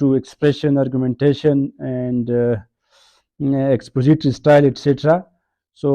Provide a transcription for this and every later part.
to expression, argumentation and expository style etc. So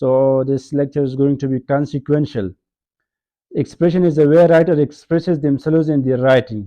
So this lecture is going to be consequential. Expression is the way writer expresses themselves in their writing.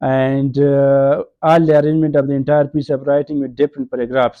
and all the arrangement of the entire piece of writing with different paragraphs.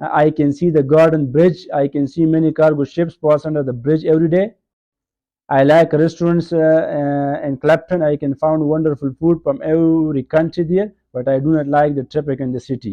I can see the garden bridge. I can see many cargo ships pass under the bridge every day. I like restaurants in Clapton. I can find wonderful food from every country there, but I do not like the traffic in the city.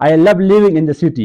I love living in the city.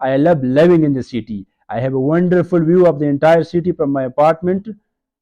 I love living in the city. I have a wonderful view of the entire city from my apartment.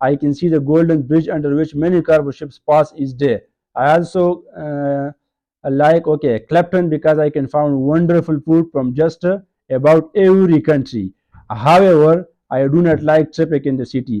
I can see the golden bridge under which many cargo ships pass each day. I also like Clapton because I can find wonderful food from just about every country. However, I do not like traffic in the city.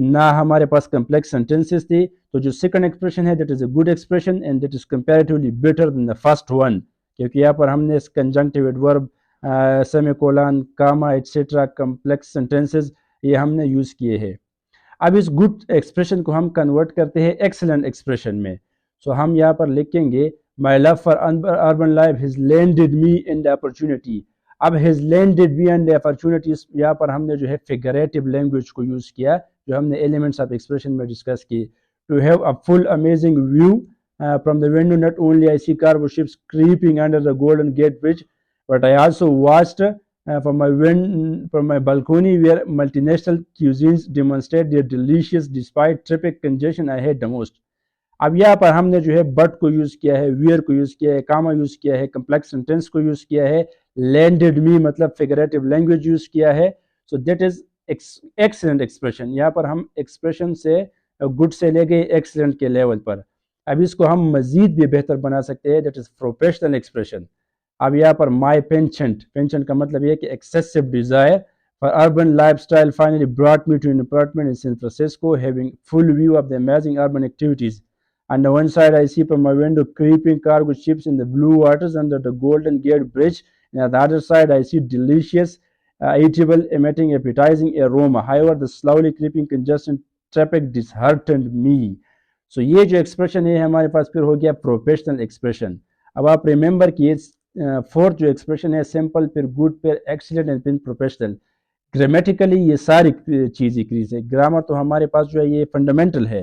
نہ ہمارے پاس complex sentences تھی. تو جو second expression ہے that is a good expression and that is comparatively better than the first one, کیونکہ یہاں پر ہم نے conjunctive adverb, semi colon, Cama et cetera, complex sentences یہ ہم نے یوز کیے ہیں. اب اس گڈ ایکسپریشن کو ہم کنورٹ کرتے ہیں ایکسلنٹ ایکسپریشن میں. سو ہم یہاں پر لکھیں گے My love for urban life has landed me in the opportunity. اب has landed me in the opportunities یہاں پر ہم نے جو ہے figurative language کو یوز کیا جو ہم نے elements of expression میں ڈسکس کی. To have a full amazing view from the window, not only I see cargo ships creeping under the Golden Gate Bridge, but I also watched from my balcony where multinational cuisines demonstrate their delicious despite traffic congestion I hate the most. اب یہاں پر ہم نے جو ہے but کو use کیا ہے, where کو یوز کیا ہے, کاما یوز کیا ہے, کمپلیکس سینٹینس کو یوز کیا ہے, لینڈڈ می مطلب فگریٹو لینگویج یوز کیا ہے. So that is excellent expression. یہاں پر ہم ایکسپریشن سے گڈ سے لے گئے ایکسلنٹ کے لیول پر. اب اس کو ہم مزید بھی بہتر بنا سکتے ہیں, دیٹ از پروفیشنل ایکسپریشن. اب یہاں پر مائی پینشنٹ کا مطلب یہ کہ excessive Dzire for urban lifestyle finally brought me to an apartment in San Francisco having full view of the amazing urban activities. On the one side, I see from my window creeping cargo ships in the blue waters under the Golden Gate Bridge. And on the other side, I see delicious, eatable, emitting appetizing aroma. However, the slowly creeping congestion traffic disheartened me. So یہ جو expression ہے ہمارے پاس پھر ہو گیا professional expression. اب آپ remember کہ fourth جو ایکسپریشن ہے سمپل پھر گڈ پھر ایکسیلنٹ اینڈ پھر پروفیشنل. گرامیٹیکلی یہ ساری چیز انکریز ہے. گرامر تو ہمارے پاس جو ہے یہ فنڈامنٹل ہے.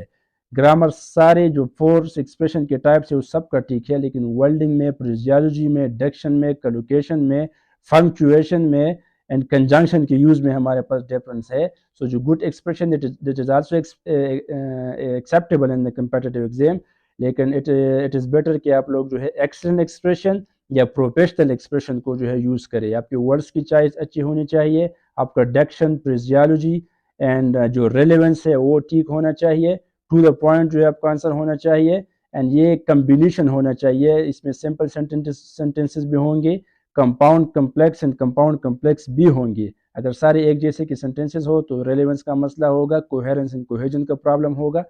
گرامر سارے جو فورس ایکسپریشن کے ٹائپس ہے وہ سب کا ٹھیک ہے, لیکن ورڈنگ میں, فریزیالوجی میں, ڈکشن میں, کلوکیشن میں, فنکچویشن میں اینڈ کنجنکشن کے یوز میں ہمارے پاس ڈفرینس ہے. سو جو good expression that is also acceptable in the competitive exam, لیکن اٹ از بیٹر کہ آپ لوگ جو ہے ایکسلنٹ ایکسپریشن یا پروفیشنل ایکسپریشن کو جو ہے یوز کرے. آپ کے ورڈس کی چوائس اچھی ہونی چاہیے, آپ کا ڈکشن, فریزیالوجی اینڈ جو ریلیونس ہے وہ ٹھیک ہونا چاہیے, ٹو دا پوائنٹ جو ہے آپ کا آنسر ہونا چاہیے, اینڈ یہ کمبینیشن ہونا چاہیے. اس میں سمپل سینٹینسز بھی ہوں گے, compound complex and compound complex بھی ہوں گے. اگر سارے ایک جیسے کے سینٹینسز ہو تو ریلیونس کا مسئلہ ہوگا, کوہیرنس اینڈ کوہیجن کا پرابلم ہوگا.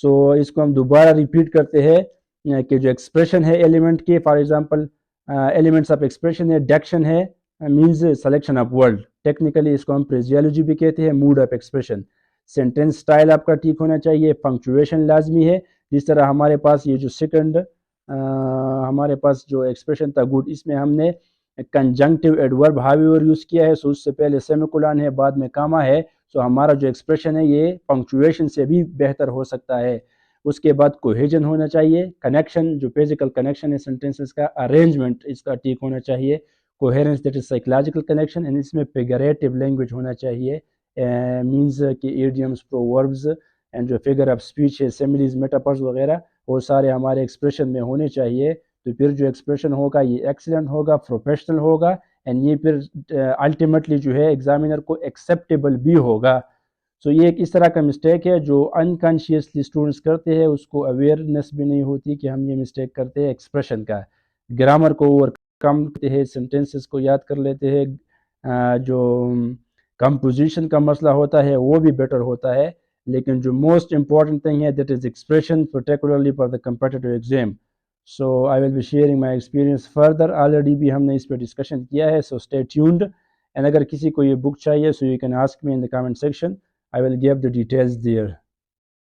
سو اس کو ہم دوبارہ ریپیٹ کرتے ہیں کہ جو ایکسپریشن ہے ایلیمنٹ کے, for example elements of expression ہے, ڈکشن ہے means selection of word, technically اس کو ہم فریزیالوجی بھی کہتے ہیں, mode of expression. Sentence style آپ کا ٹھیک ہونا چاہیے, پنکچویشن لازمی ہے. جس طرح ہمارے پاس یہ جو سیکنڈ ہمارے پاس جو ایکسپریشن تھا گڈ, اس میں ہم نے کنجنکٹیو ایڈورب ہاویور یوز کیا ہے. سو اس سے پہلے سیمی کولن ہے, بعد میں کاما ہے. سو ہمارا جو ایکسپریشن ہے یہ پنکچویشن سے بھی بہتر ہو سکتا ہے. اس کے بعد کوہیجن ہونا چاہیے, کنیکشن جو فزیکل کنیکشن ہے سینٹینسز کا, ارینجمنٹ اس کا ٹھیک ہونا چاہیے, coherence that is psychological connection, and اس میں فگریٹو لینگویج ہونا چاہیے, مینز کہ ایڈیمز, پرووربز اینڈ جو فگر آف اسپیچ ہے, سیملیز, میٹافرز وغیرہ وہ سارے ہمارے ایکسپریشن میں ہونے چاہیے. تو پھر جو ایکسپریشن ہوگا یہ ایکسلنٹ ہوگا, پروفیشنل ہوگا, اینڈ یہ پھر الٹیمیٹلی جو ہے ایگزامینر کو ایکسیپٹیبل بھی ہوگا. سو یہ ایک اس طرح کا مسٹیک ہے جو انکانشیسلی اسٹوڈنٹس کرتے ہیں, اس کو اویئرنیس بھی نہیں ہوتی کہ ہم یہ مسٹیک کرتے ہیں ایکسپریشن کا. گرامر کو اوور کم کرتے ہیں, سینٹینسز کو یاد کر لیتے ہیں, جو کمپوزیشن کا مسئلہ ہوتا ہے وہ بھی بیٹر ہوتا ہے, لیکن جو موسٹ امپورٹنٹ تھنگ ہے that is expression, particularly for the competitive exam. So I will be sharing my experience further. Already بھی ہم نے اس پہ ڈسکشن کیا ہے, سو اسٹے ٹیونڈ. اینڈ اگر کسی کو یہ بک چاہیے so you can ask me in the comment section, I will give the details there.